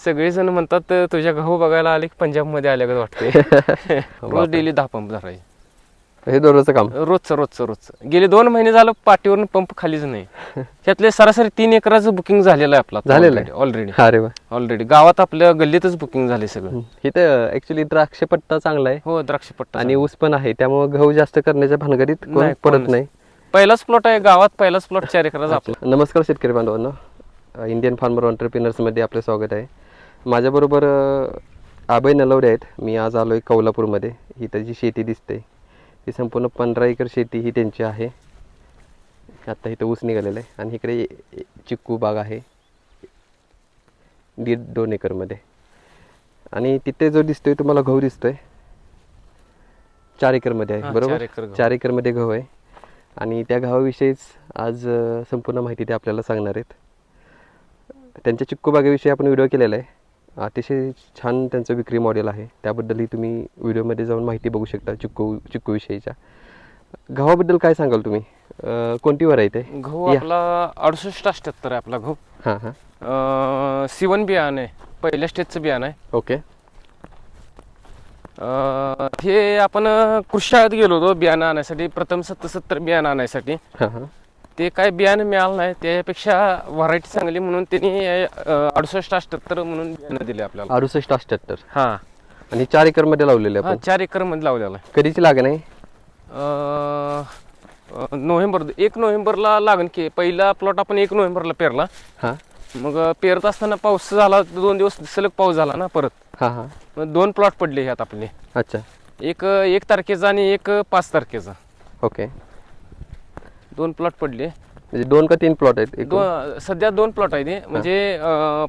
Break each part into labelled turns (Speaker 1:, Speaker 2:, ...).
Speaker 1: सगळेजण म्हणतात तुझ्या गहू बघायला आले की पंजाबमध्ये आल्यागत वाटते. रोज डेली 10 पंप धरायचे.
Speaker 2: हे दररोजचं काम.
Speaker 1: रोजचं गेले 2 महिने झालं पाठीवरून पंप खालीच नाही. त्यातले सरासरी 3 एकराचं बुकिंग झालेलं आहे आपलं
Speaker 2: झालेलं आहे
Speaker 1: ऑलरेडी.
Speaker 2: अरे वा.
Speaker 1: ऑलरेडी गावात आपल्या गल्लीतच बुकिंग झाले सगळं.
Speaker 2: इथं ऍक्च्युली द्राक्ष पट्टा चांगला आहे.
Speaker 1: हो द्राक्ष पट्टा
Speaker 2: आणि ऊस पण आहे, त्यामुळे गहू जास्त करण्याच्या भानगडीत कोण पडत नाही.
Speaker 1: पहिलाच प्लॉट आहे गावात, पहिलाच प्लॉट 4 एकराचा आपला.
Speaker 2: नमस्कार शेतकरी बांधवांनो, इंडियन फार्मर एंटरप्रेन्युअर्समध्ये आपले स्वागत आहे. माझ्याबरोबर अभय नलवडे आहेत. मी आज आलो आहे कोल्हापूरमध्ये. इथं जी शेती दिसते ही संपूर्ण 15 एकर शेती ही त्यांची आहे. आत्ता इथं ऊस निघालेलं आहे आणि इकडे चिक्कू बाग आहे 1.5-2 एकरमध्ये. आणि तिथे जो दिसतोय तुम्हाला गहू दिसतोय 4 एकरमध्ये आहे, बरोबर? 4 एकरमध्ये गहू आहे. आणि त्या गव्हाविषयीच आज संपूर्ण माहिती ते आपल्याला सांगणार आहेत. त्यांच्या चिक्कू बागेविषयी आपण व्हिडिओ केलेला आहे. अतिशय छान त्यांचं विक्री मॉडेल आहे, त्याबद्दलही तुम्ही व्हिडिओमध्ये जाऊन माहिती बघू शकता. चिक्कूविषयीच्या गव्हाबद्दल काय सांगाल तुम्ही? कोणती व्हरायटी आहे?
Speaker 1: गहू आपला 68-78 आहे आपला गहू.
Speaker 2: हां हां.
Speaker 1: C1 बियाणं आहे, पहिल्या स्टेजचं बियाणं आहे.
Speaker 2: ओके.
Speaker 1: हे आपण कृषी शाळेत गेलो होतो बियाणं आणण्यासाठी, प्रथम 70 बियाणं आणण्यासाठी.
Speaker 2: हां हां.
Speaker 1: ते काय बियाणं मिळालं नाही, त्यापेक्षा व्हरायटी चांगली म्हणून त्यांनी 68-78 म्हणून बियाणं दिले आपल्याला.
Speaker 2: 68-78.
Speaker 1: हां.
Speaker 2: आणि 4 एकरमध्ये लावलेले आपण.
Speaker 1: 4 एकरमध्ये लावलेला आहे.
Speaker 2: कधीची लागण आहे?
Speaker 1: नोव्हेंबर 1 नोव्हेंबरला लागण की. पहिला प्लॉट आपण 1 नोव्हेंबरला पेरला.
Speaker 2: हां.
Speaker 1: मग पेरत असताना पाऊस झाला, 2 दिवस सलग पाऊस झाला ना परत.
Speaker 2: हां हां.
Speaker 1: मग 2 प्लॉट पडले ह्यात आपले.
Speaker 2: अच्छा.
Speaker 1: एक 1 तारखेचा आणि एक 5 तारखेचा.
Speaker 2: ओके.
Speaker 1: 2 प्लॉट पडले.
Speaker 2: म्हणजे 2 का 3 प्लॉट आहेत?
Speaker 1: सध्या 2 प्लॉट आहे ते, म्हणजे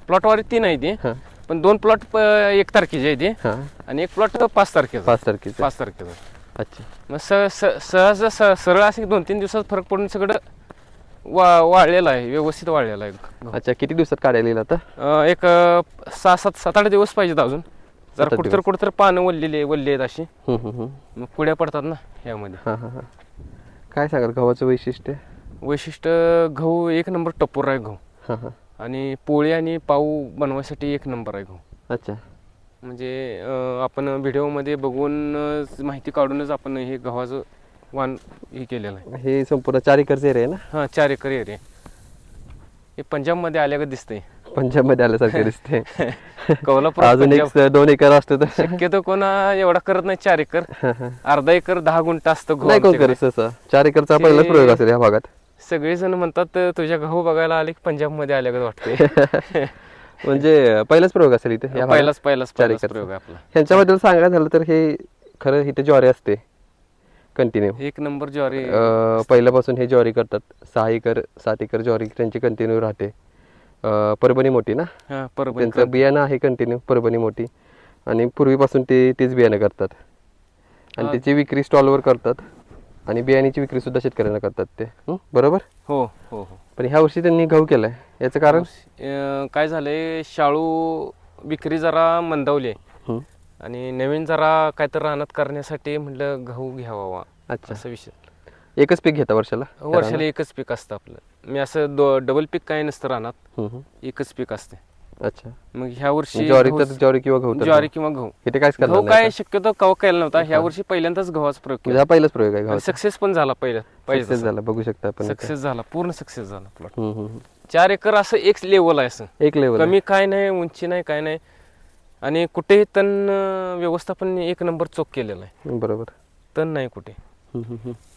Speaker 1: प्लॉटवारी 3 आहे ते.
Speaker 2: हां.
Speaker 1: पण 2 प्लॉट 1 तारखेचे आहे ते.
Speaker 2: हां.
Speaker 1: आणि 1 प्लॉट 5 तारखेचा.
Speaker 2: 5 तारखेचा.
Speaker 1: 5 तारखेचा.
Speaker 2: अच्छा.
Speaker 1: मग सहज सरळ असे 2-3 दिवसात फरक पडून सगळं वाळलेलं आहे, व्यवस्थित वाळलेलं आहे.
Speaker 2: अच्छा. किती दिवसात काढायला येईल आता?
Speaker 1: एक 7-8 दिवस पाहिजेत अजून. जरा कुठतर पानं वल्ली आहेत अशी. मग पुढ्या पडतात ना ह्यामध्ये.
Speaker 2: हां हां हां. काय सांगाल गव्हाचं वैशिष्ट्य?
Speaker 1: गहू 1 नंबर टपोर आहे गहू.
Speaker 2: हां हां.
Speaker 1: आणि पोळी आणि पाऊ बनवायसाठी 1 नंबर आहे गहू.
Speaker 2: अच्छा.
Speaker 1: म्हणजे आपण व्हिडिओमध्ये बघून माहिती काढूनच आपण हे गव्हाचं वाण हे केलेलं आहे.
Speaker 2: हे संपूर्ण 4 एकरचं एरिया आहे ना?
Speaker 1: हां 4 एकर एरिया. हे पंजाबमध्ये आल्यागत दिसतंय.
Speaker 2: पंजाबमध्ये आल्यासारखे दिसते.
Speaker 1: कोल्हापूर
Speaker 2: अजून 1-2 एकर असतं तर
Speaker 1: शक्यतो कोणा एवढा करत नाही. 4 एकर, अर्धा एकर 10 गुंठ असतं
Speaker 2: नाही कोण करत तसं. 4 एकरचा पहिलाच प्रयोग असेल या भागात.
Speaker 1: सगळेजण म्हणतात तुझ्या गहू बघायला आले की पंजाबमध्ये आल्यागत वाटते.
Speaker 2: म्हणजे पहिलाच प्रयोग असेल इथे?
Speaker 1: पहिलाच प्रयोग आहे आपला.
Speaker 2: ह्यांच्याबद्दल सांगायचं झालं तर हे खरं इथे ज्वारी असते कंटिन्यू.
Speaker 1: 1 नंबर ज्वारी.
Speaker 2: पहिल्यापासून हे ज्वारी करतात. 6 एकर 7 एकर ज्वारी त्यांची कंटिन्यू राहते. परभणी मोठी ना? त्यांचं बियाणं आहे कंटिन्यू परभणी मोठी. आणि पूर्वीपासून ते तेच बियाणं करतात आणि त्याची विक्री स्टॉलवर करतात आणि बियाण्याची विक्री सुद्धा शेतकऱ्यांना करतात ते, बरोबर?
Speaker 1: हो हो हो.
Speaker 2: पण ह्या वर्षी त्यांनी गहू केलाय, याचं कारण
Speaker 1: काय झालंय, शाळू विक्री जरा मंदावली आणि नवीन जरा काहीतरी रानात करण्यासाठी म्हटलं गहू घ्यावा.
Speaker 2: अच्छा.
Speaker 1: असा विषय.
Speaker 2: एकच पीक घेता वर्षाला?
Speaker 1: वर्षाला एकच पीक असतं आपलं. मी असं डबल पीक काय नसतं रानात, एकच पीक असते.
Speaker 2: अच्छा.
Speaker 1: मग ह्या वर्षी
Speaker 2: ज्वारी किंवा गहू?
Speaker 1: ज्वारी किंवा गहू.
Speaker 2: इथे काय
Speaker 1: काय शक्यतो कवा केला नव्हता. ह्या वर्षी पहिल्यांदाच गव्हाचा प्रयोग केला.
Speaker 2: पहिलाच प्रयोग आहे.
Speaker 1: सक्सेस पण झाला.
Speaker 2: सक्सेस झाला, बघू शकता आपण.
Speaker 1: सक्सेस झाला, पूर्ण सक्सेस झाला प्लॉट. 4 एकर असं एक लेवल आहे, असं
Speaker 2: एक लेवल, कमी
Speaker 1: काय नाही, उंची नाही, काय नाही. आणि कुठेही तण व्यवस्थापन 1 नंबर चोख केलेला आहे.
Speaker 2: बरोबर.
Speaker 1: तण नाही कुठे.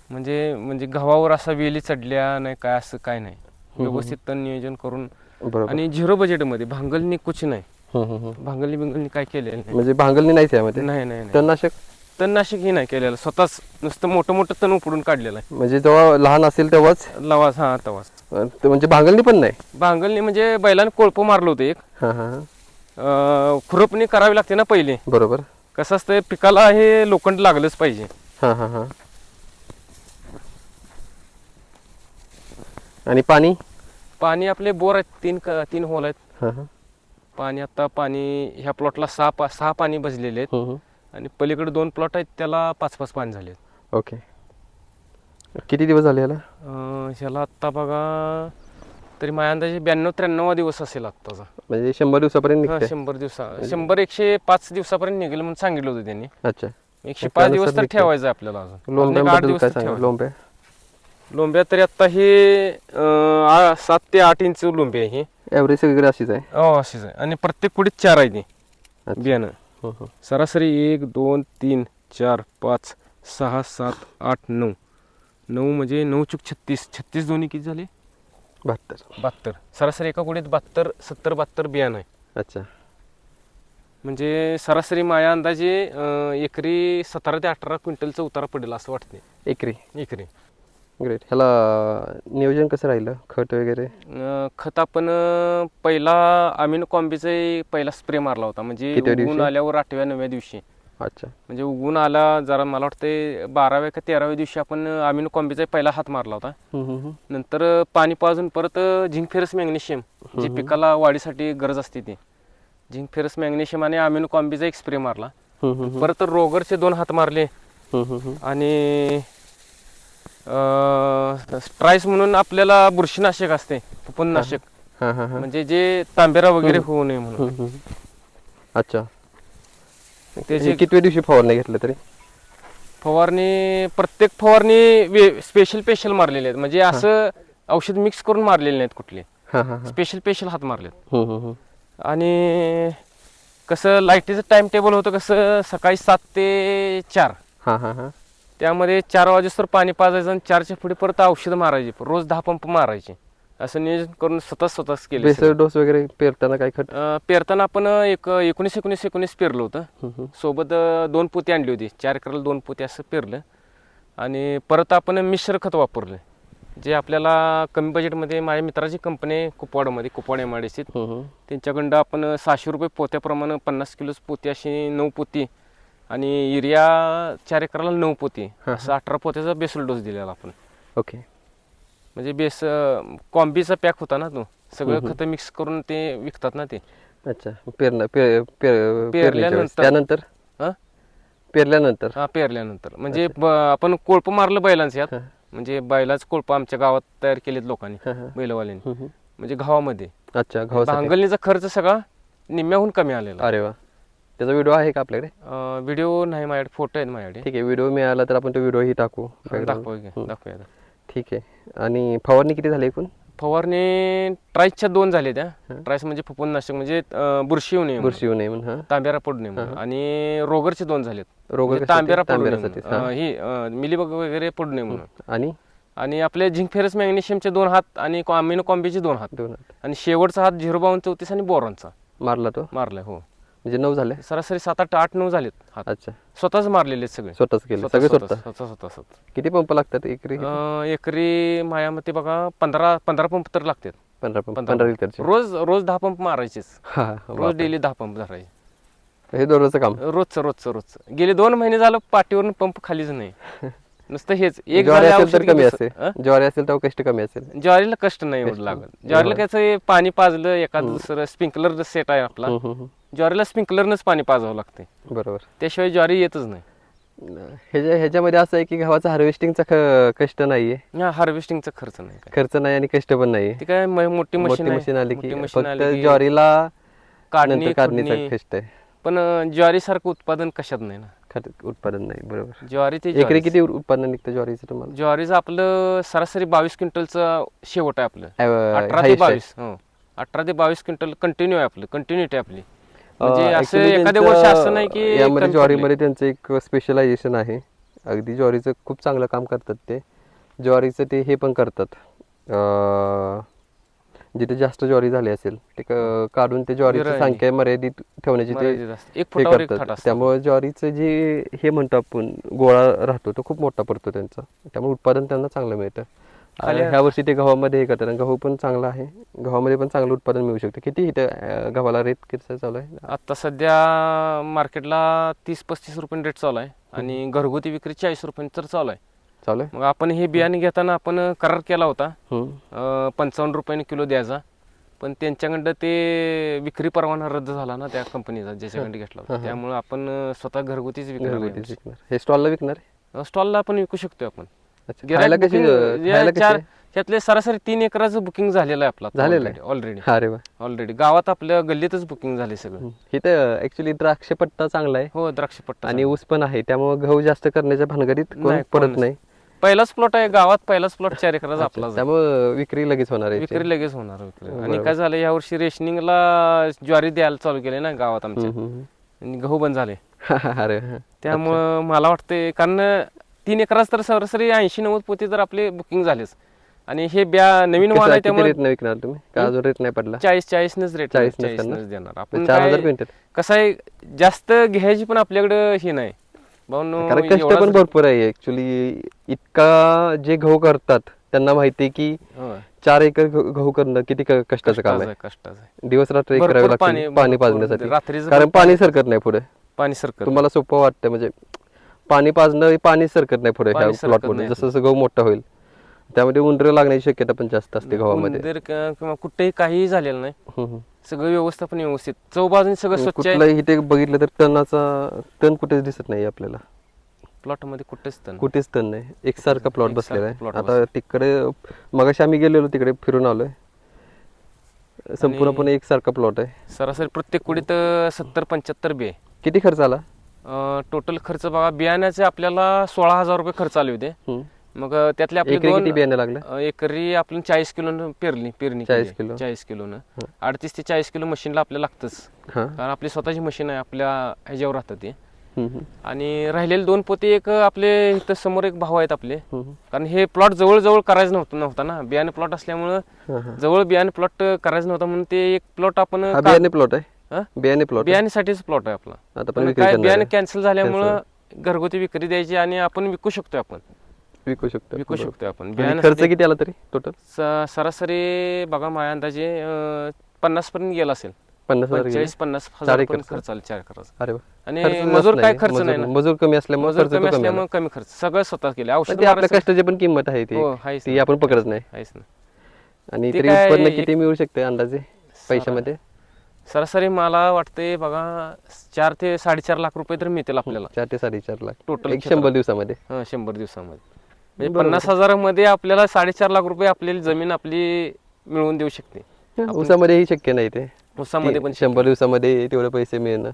Speaker 1: म्हणजे गव्हावर असा वेली चढल्या नाही काय, असं काय नाही. व्यवस्थित तण नियोजन करून. आणि 0 बजेटमध्ये भांगलनी कुछ नाही. भांगलनी काय केलेलं नाही.
Speaker 2: म्हणजे भांगलनी नाहीच यामध्ये?
Speaker 1: नाही.
Speaker 2: तणनाशक
Speaker 1: ही नाही केलेलं. स्वतःच नुसतं मोठं तण उपडून काढलेलं आहे.
Speaker 2: म्हणजे जेव्हा लहान असेल तेव्हाच
Speaker 1: लवास? हा तवाच.
Speaker 2: म्हणजे भांगलनी पण नाही?
Speaker 1: भांगलनी म्हणजे बैलाने कोळपं मारलं होतं एक. खुरपणी करावी लागते ना पहिले.
Speaker 2: बरोबर.
Speaker 1: कसं असतं, पिकाला हे लोखंड लागलंच पाहिजे.
Speaker 2: आणि पाणी
Speaker 1: आपले बोर आहेत, 3 होल आहेत. पाणी आता ह्या प्लॉटला 6 पाणी बसलेले आहेत. आणि पलीकडे 2 प्लॉट आहेत, त्याला 5 पाणी झाले.
Speaker 2: ओके. किती दिवस झाले याला?
Speaker 1: ह्याला आता बघा तरी माझ्या अंदाजे 92-93 दिवस असेल आत्ताचा.
Speaker 2: म्हणजे 100 दिवसापर्यंत
Speaker 1: हा,
Speaker 2: निघते.
Speaker 1: 100-105 दिवसापर्यंत निघेल म्हणून सांगितलं होतं त्यांनी.
Speaker 2: अच्छा.
Speaker 1: 105 दिवस तर ठेवायचं आपल्याला अजून. अजून एक 8
Speaker 2: लोंब्याबद्दल
Speaker 1: दिवस
Speaker 2: काय
Speaker 1: तर
Speaker 2: सांगा?
Speaker 1: ठेवायचं.
Speaker 2: लोंब्या
Speaker 1: लोंब्या तरी आता हे 7 ते 8 इंच लोंबी आहे ही.
Speaker 2: ॲव्हरेज वगैरे अशीच आहे.
Speaker 1: हो, अशीच आहे. आणि प्रत्येक कुडीत 4 आहे ती
Speaker 2: अच्छा.
Speaker 1: बियाणं.
Speaker 2: हं, हं.
Speaker 1: सरासरी 1 2 3 4 5 6 7 8 9 9 म्हणजे 9 चूक 36 दोन्ही किती झाले? 72. सरासरी एका कुडीत 70-72 बियाणं आहे.
Speaker 2: अच्छा.
Speaker 1: म्हणजे सरासरी माझ्या अंदाजे एकरी 17 ते 18 क्विंटलचा उतारा पडेल असं वाटते
Speaker 2: एकरी.
Speaker 1: एकरी.
Speaker 2: ग्रेट. ह्याला नियोजन कसं राहिलं, खत वगैरे?
Speaker 1: खत आपण पहिला अमिनो कॉम्बीचा पहिला स्प्रे मारला होता. म्हणजे
Speaker 2: कितव्या
Speaker 1: उगवून
Speaker 2: दिवशी?
Speaker 1: आल्यावर 8व्या-9व्या दिवशी.
Speaker 2: अच्छा.
Speaker 1: म्हणजे उगवून आला जरा मला वाटते 12व्या का 13व्या दिवशी आपण अमिनो कॉम्बीचा पहिला हात मारला होता.
Speaker 2: हं, हं, हं.
Speaker 1: नंतर पाणी पाजून परत झिंक फेरस मॅग्नेशियम जे पिकाला वाढीसाठी गरज असते ती झिंक फेरस मॅग्नेशियम आणि अमिनो कॉम्बीचा एक स्प्रे मारला.
Speaker 2: हं, हं, हं.
Speaker 1: परत रोगरचे 2 हात मारले.
Speaker 2: हं, हं, हं.
Speaker 1: आणि स्ट्राईस म्हणून आपल्याला बुरशीनाशक असते, फफूंदनाशक.
Speaker 2: हां, हां, हां.
Speaker 1: म्हणजे जे तांबेरा वगैरे होऊ नये म्हणून.
Speaker 2: हं, हं. अच्छा.
Speaker 1: त्याचे
Speaker 2: हे कितव्या दिवशी फवारणी घेतलं तरी?
Speaker 1: फवारणी प्रत्येक फवारणी स्पेशल मारलेले आहेत. म्हणजे असं औषध मिक्स करून मारलेले नाहीत कुठले.
Speaker 2: हां, हां, हां.
Speaker 1: स्पेशल हात मारलेत.
Speaker 2: हं, हं, हं.
Speaker 1: आणि कसं लाईटीचं टाइम टेबल होतं कसं सकाळी 7 ते 4.
Speaker 2: हां, हां, हां.
Speaker 1: त्यामध्ये 4 वाजेस्तोवर पाणी पाजायचं आणि 4च्या पुढे परत औषधं मारायची. रोज 10 पंप मारायचे. असं नियोजन करून स्वतःच केलं.
Speaker 2: बेसल डोस वगैरे पेरताना काय खत?
Speaker 1: पेरताना आपण 19 पेरलं होतं.
Speaker 2: हं, हं.
Speaker 1: सोबत 2 पोती आणली होती. 4 एकराला 2 पोती असं पेरलं. आणि परत आपण मिश्र खत वापरलं. जे आपल्याला कमी बजेटमध्ये माझ्या मित्राची कंपनी आहे कुपवाड MIDC.
Speaker 2: हं, हं.
Speaker 1: त्यांच्याकडं आपण 600 रुपये पोत्याप्रमाणे 50 किलो पोती अशी 9 पोती आणि युरिया 4 एकराला 9 पोती असं 18 पोत्याचा बेसल डोस दिलेला आपण.
Speaker 2: ओके.
Speaker 1: म्हणजे कॉम्बीचा पॅक होता ना तो. सगळं खतं मिक्स करून ते विकतात ना ते.
Speaker 2: अच्छा. पेरल्यानंतर त्यानंतर
Speaker 1: हं?
Speaker 2: पेरल्यानंतर
Speaker 1: हा, पेरल्यानंतर म्हणजे आपण कोळप मारलं बैलांचं यात. म्हणजे बैलाच कोळप आमच्या गावात तयार केलेत लोकांनी, बैलवाल्यांनी.
Speaker 2: हं, हं.
Speaker 1: म्हणजे घावामध्ये
Speaker 2: अच्छा. गव्हासाठी.
Speaker 1: भांगलणीचा खर्च सगळा निम्म्याहून कमी आलेला.
Speaker 2: अरे वा. त्याचा व्हिडिओ आहे का आपल्याकडे?
Speaker 1: व्हिडिओ नाही माझ्याकडे, फोटो आहेत माझ्याकडे.
Speaker 2: ठीक आहे. व्हिडिओ मिळाला तर आपण तो व्हिडिओही टाकू.
Speaker 1: दाखवूया.
Speaker 2: ठीक आहे. आणि फवारणी किती झाली एकूण?
Speaker 1: फवारणी ट्राईसच्या 2 झाले त्या. ट्राईस म्हणजे फफूंदनाशक म्हणजे बुरशी येऊ नये म्हणून.
Speaker 2: म्हणून.
Speaker 1: तांबेरा पडू नये म्हणून. आणि रोगरचे 2 झालेत.
Speaker 2: रोगर
Speaker 1: म्हणजे तांबेरा पडू नये म्हणून. ही मिलीबग वगैरे पडू नये म्हणून. आणि आपले झिंक फेरस मॅग्नेशियमचे 2 हात आणि अमिनो कॉम्बीचे 2 हात. आणि शेवटचा हात 05234 आणि बोरॉनचा मारलाय. हो.
Speaker 2: म्हणजे 9 झाले.
Speaker 1: सरासरी 7 8 9 झालेत हात.
Speaker 2: अच्छा.
Speaker 1: स्वतःच मारलेले सगळे.
Speaker 2: स्वतःच केलं सगळे
Speaker 1: स्वतः.
Speaker 2: किती पंप लागतात एकरी?
Speaker 1: एकरी माझ्या मते बघा 15 पंप तर लागतात.
Speaker 2: 15 लिटरचे.
Speaker 1: रोज 10 पंप मारायचेच. रोज डेली 10 पंप धरायचे.
Speaker 2: हे दररोजचं काम.
Speaker 1: रोजचं. गेले 2 महिने झालं पाठीवरून पंप खालीच नाही. नुसतं हेच. एक
Speaker 2: ज्वारी असेल तर कमी असेल. ज्वारी असेल तर कष्ट कमी असेल.
Speaker 1: ज्वारीला कष्ट नाही एवढं लागत. ज्वारीला कसं पाणी पाजलं एखादं दुसरं स्प्रिंकलर सेट आहे आपला. ज्वारीला स्प्रिंकलरनंच पाणी पाजावं लागते.
Speaker 2: बरोबर.
Speaker 1: त्याशिवाय ज्वारी येतच नाही.
Speaker 2: ह्याच्यामध्ये असं आहे की गव्हाचा हार्वेस्टिंगचा कष्ट नाहीये.
Speaker 1: हार्वेस्टिंगचा खर्च नाही
Speaker 2: आणि कष्ट पण नाही.
Speaker 1: ते काय मोठी मशीन
Speaker 2: आली की फक्त ज्वारीला काढणीचा कष्ट आहे.
Speaker 1: पण ज्वारी सारखं उत्पादन कशात नाही ना.
Speaker 2: उत्पादन नाही. बरोबर.
Speaker 1: ज्वारी ते
Speaker 2: एकरी किती उत्पादन निघतं ज्वारीचं तुम्हाला?
Speaker 1: ज्वारीचं आपलं सरासरी 22 क्विंटलचं शेवट आहे आपलं. 18 ते 22 क्विंटल कंटिन्यू आहे आपलं. कंटिन्युटी आपली. म्हणजे असं एखाद्या वर्ष असं नाही की
Speaker 2: यामध्ये ज्वारीमध्ये त्यांचं एक स्पेशलायझेशन आहे. अगदी ज्वारीचं खूप चांगलं काम करतात ते. ज्वारीचं ते हे पण करतात. जिथे जास्त ज्वारी झाली असेल ते काढून ते ज्वारीची संख्या मर्यादित ठेवण्याची ते करतात. त्यामुळे ज्वारीचं जे हे म्हणतो आपण गोळा राहतो तो खूप मोठा पडतो त्यांचा. त्यामुळे उत्पादन त्यांना चांगलं मिळतं. ह्या वर्षी ते गव्हामध्ये हे करतात. गहू पण चांगला आहे. गव्हामध्ये पण चांगलं उत्पादन मिळू शकतं. किती इथं गव्हाला रेट किती चालू आहे?
Speaker 1: आता सध्या मार्केटला 30-35 रुपये रेट चालू आहे. आणि घरगुती विक्री 40 रुपये तर चालू आहे. मग आपण हे बियाणे घेताना आपण करार केला होता 55 रुपयांनी किलो द्यायचा. पण त्यांच्याकडं ते विक्री परवाना रद्द झाला ना त्या कंपनीचा ज्याच्याकडे घेतला होता. त्यामुळे आपण स्वतः घरगुतीच विकणार.
Speaker 2: हे स्टॉलला विकणार?
Speaker 1: स्टॉलला आपण विकू शकतो आपण. त्यातले सरासरी 3 एकराचं बुकिंग झालेलं आहे आपलं
Speaker 2: झालेलं आहे?
Speaker 1: ऑलरेडी
Speaker 2: अरे वा.
Speaker 1: ऑलरेडी गावात आपल्या गल्लीतच बुकिंग झाले सगळं.
Speaker 2: इथं ऍक्च्युली द्राक्ष पट्टा चांगला आहे
Speaker 1: हो द्राक्ष पट्टा
Speaker 2: आणि ऊस पण आहे, त्यामुळे गहू जास्त करण्याच्या भानगडीत कोण
Speaker 1: नाही,
Speaker 2: पडत
Speaker 1: कोणच.
Speaker 2: नाही.
Speaker 1: पहिलाच प्लॉट आहे गावात, पहिलाच प्लॉट 4 एकराचा आपलाच आहे.
Speaker 2: त्यामुळे विक्री लगेच होणार आहे.
Speaker 1: विक्री लगेच होणार विक्री. आणि काय झालं यावर्षी रेशनिंगला ज्वारी द्यायला चालू केले ना गावात आमच्या, आणि गहू बंद झाले.
Speaker 2: अरे
Speaker 1: त्यामुळं मला वाटते, कारण 3 एकराच तर सरासरी 80-90 पोते तर आपले बुकिंग झालेच. आणि हे नवीन वाहन आहे त्यामुळे
Speaker 2: रेट नाही विकणार तुम्ही का? अजून रेट नाही पडला?
Speaker 1: 40-40 रेट
Speaker 2: 40
Speaker 1: देणार आपण.
Speaker 2: 4000 क्विंटल.
Speaker 1: कसं आहे, जास्त घ्यायची पण आपल्याकडे हे नाही भाऊनो,
Speaker 2: कारण कष्ट पण भरपूर आहे ऍक्च्युली. इतका जे गहू करतात त्यांना माहिती आहे की 4 एकर गहू करणं किती कष्टाचं काम आहे.
Speaker 1: कष्टाचं
Speaker 2: दिवस रात्र एक
Speaker 1: भरपूर
Speaker 2: करावे
Speaker 1: पाणी-
Speaker 2: लागते पाणी
Speaker 1: भरपूर
Speaker 2: पाजण्यासाठी.
Speaker 1: रात्रीचं
Speaker 2: कारण
Speaker 1: पण
Speaker 2: पाणी सरकत नाही पुढे.
Speaker 1: पाणी सरकत
Speaker 2: तुम्हाला सोपं वाटतं म्हणजे पाणी पाजणं, पाणी सरकत नाही पुढे ह्या
Speaker 1: पाणी सरकत
Speaker 2: प्लॉट मध्ये.
Speaker 1: नाही.
Speaker 2: जसं जसं गहू मोठा होईल त्यामध्ये उंदरं लागण्याची शक्यता पण जास्त असते गव्हामध्ये.
Speaker 1: उंदीर किंवा कुठेही काहीही झालेलं नाही.
Speaker 2: हम्म.
Speaker 1: सगळं व्यवस्थापन व्यवस्थित, चौबाजून सगळं स्वच्छ आहे.
Speaker 2: कुठलाही इथे बघितलं तर तण कुठेच दिसत नाही आपल्याला.
Speaker 1: प्लॉट मध्ये कुठेच तण
Speaker 2: कुठेच तण नाही, एकसारखा प्लॉट बसलेला आहे.
Speaker 1: plot
Speaker 2: आता तिकडे मगाशी आम्ही गेलेलो तिकडे फिरून आलोय, संपूर्णपणे एकसारखा प्लॉट आहे.
Speaker 1: सरासरी प्रत्येक कुडीत 70-75 बी आहे.
Speaker 2: किती खर्च आला?
Speaker 1: टोटल खर्च बघा, बियाण्याचे आपल्याला 16,000 रुपये खर्च आले होते. मग त्यातले आपले
Speaker 2: एकरी किती बियाणे लागलं?
Speaker 1: एकरी आपण 40 किलो पेरणी
Speaker 2: 40 किलो.
Speaker 1: 40 किलोनं 38 ते 40 किलो मशीनला आपल्याला लागतंच. कारण आपली स्वतःची मशीन आहे, आपल्या ह्याच्यावर राहतं ते. आणि राहिलेले 2 पोते एक आपले इथं समोर एक भाऊ आहेत आपले, कारण हे प्लॉट जवळ करायचं नव्हता ना, बियाणे प्लॉट असल्यामुळं जवळ बियाणे प्लॉट करायचं नव्हता म्हणून ते एक प्लॉट आपण
Speaker 2: बियाणे प्लॉट आहे. बियाणे प्लॉट
Speaker 1: बियाण्यासाठीच प्लॉट आहे आपला.
Speaker 2: आता पण
Speaker 1: पण
Speaker 2: विक्री
Speaker 1: काय
Speaker 2: करणार
Speaker 1: बियाणे
Speaker 2: आहे.
Speaker 1: कॅन्सल झाल्यामुळं घरगुती विक्री द्यायची आणि आपण विकू शकतो आपण.
Speaker 2: विकू शकतो
Speaker 1: आपण
Speaker 2: आणि
Speaker 1: बियाणे
Speaker 2: खर्च किती आला तरी टोटल?
Speaker 1: सरासरी बघा माझ्या अंदाजे 50 पर्यंत गेला असेल.
Speaker 2: 50,000 गेले?
Speaker 1: 40-50 हजार पर्यंत खर्च आला 4 एकराचा.
Speaker 2: अरे वा.
Speaker 1: आणि
Speaker 2: खर्च
Speaker 1: मजूर
Speaker 2: जास्त
Speaker 1: काय
Speaker 2: नाही.
Speaker 1: खर्च नाही ना,
Speaker 2: मजूर कमी असल्यामुळे
Speaker 1: मजूर
Speaker 2: खर्च
Speaker 1: कमी
Speaker 2: तो कमी
Speaker 1: असल्यामुळे कमी खर्च, सगळं स्वतः केले. औषध
Speaker 2: ते आपल्या कष्टाची पण किंमत आहे ती.
Speaker 1: हो, आहेच
Speaker 2: ती
Speaker 1: ना.
Speaker 2: आपण पकडत नाही.
Speaker 1: आहेच ना.
Speaker 2: आणि
Speaker 1: ते
Speaker 2: तरी
Speaker 1: काय
Speaker 2: उत्पन्न
Speaker 1: एक-
Speaker 2: किती मिळू शकते अंदाजे पैशामध्ये?
Speaker 1: सरासरी मला वाटते बघा 4 ते 4.5 लाख रुपये तर मिळतील आपल्याला
Speaker 2: 4 ते 4.5 लाख
Speaker 1: टोटल
Speaker 2: एक 100 दिवसामध्ये.
Speaker 1: 100 दिवसामध्ये. म्हणजे 50,000 मध्ये आपल्याला 4.5 लाख रुपये आपल्याला जमीन आपली मिळवून देऊ शकते.
Speaker 2: ऊसामध्येही शक्य नाही ते.
Speaker 1: ऊसामध्ये पण
Speaker 2: 100 दिवसामध्ये तेवढे पैसे मिळणं.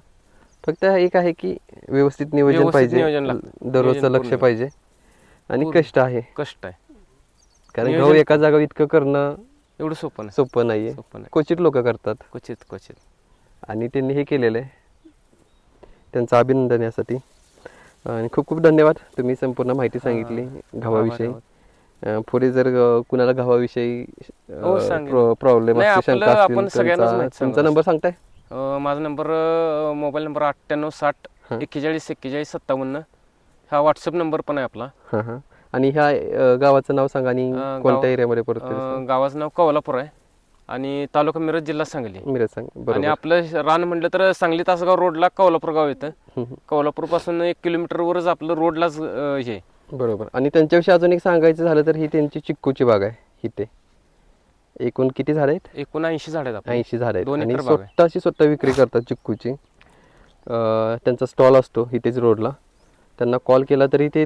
Speaker 2: फक्त एक आहे की व्यवस्थित नियोजन
Speaker 1: व्यवस्थित
Speaker 2: पाहिजे,
Speaker 1: नियोजन लागतं.
Speaker 2: दररोजचं
Speaker 1: नियोजन
Speaker 2: लक्ष
Speaker 1: पूर्ण.
Speaker 2: पाहिजे आणि
Speaker 1: पूर्ण.
Speaker 2: कष्ट आहे.
Speaker 1: कष्ट आहे,
Speaker 2: कारण
Speaker 1: नियोजन-
Speaker 2: गहू एका जागा इतकं करणं
Speaker 1: एवढं सोपं नाही.
Speaker 2: सोपं नाहीये.
Speaker 1: सोपं नाही.
Speaker 2: क्वचित लोक करतात
Speaker 1: क्वचित
Speaker 2: आणि त्यांनी हे केलेलं आहे. त्यांचं अभिनंदन यासाठी आणि खूप खूप धन्यवाद. तुम्ही संपूर्ण माहिती सांगितली गव्हाविषयी. पुढे जर कुणाला गव्हाविषयी
Speaker 1: हो, सांगेन.
Speaker 2: प्रॉब्लेम
Speaker 1: नाही,
Speaker 2: असतील,
Speaker 1: आपलं
Speaker 2: शंका
Speaker 1: आपण
Speaker 2: असतील,
Speaker 1: सगळ्यांनाच माहिती
Speaker 2: तुमचा
Speaker 1: सांगू.
Speaker 2: नंबर सांगताय?
Speaker 1: माझा नंबर मोबाईल नंबर 9860 41 41 57. हा व्हॉट्सअप नंबर पण आहे आपला.
Speaker 2: हां हां. आणि ह्या गावाचं नाव सांगा आणि कोणत्या एरियामध्ये पडतो?
Speaker 1: गावाचं नाव कोल्हापूर आहे आणि तालुका मिरज, जिल्हा सांगली.
Speaker 2: मिरज सांग.
Speaker 1: आणि
Speaker 2: बरोबर.
Speaker 1: आपलं रान म्हटलं तर सांगली तासगाव रोडला कोल्हापूर गाव येतं. कोल्हापूर पासून 1 किलोमीटरवरच आपलं रोडलाच हे.
Speaker 2: बरोबर. आणि त्यांच्याविषयी अजून एक सांगायचं झालं तर ही त्यांची चिक्कूची बाग आहे इथे. एकूण किती झाड आहेत?
Speaker 1: एकूण 80 झाड आहेत आपली.
Speaker 2: 80 झाड आहेत
Speaker 1: 2
Speaker 2: आणि
Speaker 1: एकर बाग आहे.
Speaker 2: स्वतः विक्री करतात चिक्कूची. त्यांचा स्टॉल असतो इथेच रोडला. त्यांना कॉल केला तरी ते